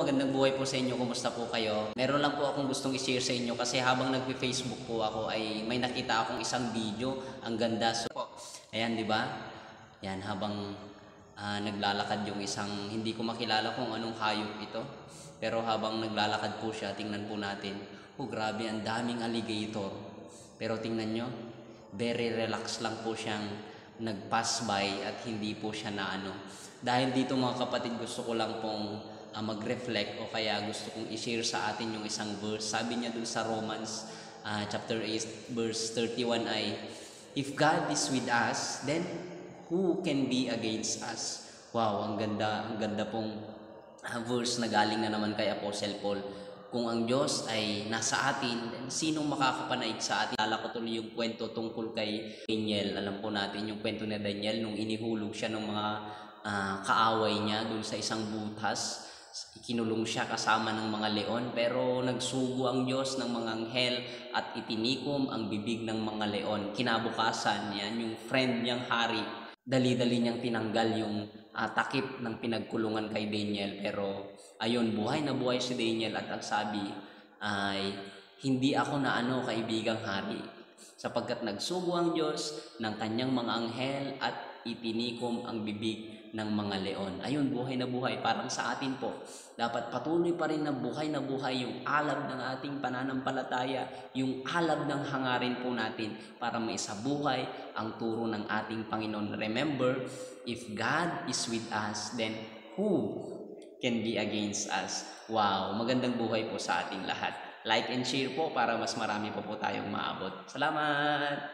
Magandang buhay po sa inyo. Kumusta po kayo? Meron lang po akong gustong i-share sa inyo kasi habang nagpe-Facebook po ako ay may nakita akong isang video. Ang ganda. So, ayan, di ba? Yan, habang naglalakad yung isang, hindi ko makilala kung anong hayop ito. Pero habang naglalakad po siya, tingnan po natin. Oh, grabe, ang daming alligator. Pero tingnan nyo, very relax lang po siyang nag-pass by at hindi po siya na ano. Dahil dito mga kapatid, gusto ko lang pong mag-reflect o kaya gusto kong i-share sa atin yung isang verse. Sabi niya dun sa Romans chapter 8 verse 31 ay, if God is with us, then who can be against us? Wow, ang ganda pong verse na galing na naman kay Apostle Paul. Kung ang Diyos ay nasa atin, then sinong makakapanaig sa atin? Alala ko tuloy yung kwento tungkol kay Daniel. Alam po natin yung kwento ni Daniel nung inihulog siya ng mga kaaway niya dun sa isang butas. Ikinulong siya kasama ng mga leon, pero nagsugo ang Diyos ng mga anghel at itinikom ang bibig ng mga leon. Kinabukasan yan, yung friend niyang hari, dali-dali niyang tinanggal yung takip ng pinagkulungan kay Daniel. Pero ayun, buhay na buhay si Daniel at ang sabi ay, hindi ako na kaibigang hari, sapagkat nagsugo ang Diyos ng kanyang mga anghel at itinikom ang bibig ng mga leon. Ayun, buhay na buhay. Parang sa atin po, dapat patuloy pa rin na buhay yung alab ng ating pananampalataya, yung alab ng hangarin po natin para maisabuhay ang turo ng ating Panginoon. Remember, if God is with us, then who can be against us? Wow, magandang buhay po sa ating lahat. Like and share po para mas marami po tayong maabot. Salamat!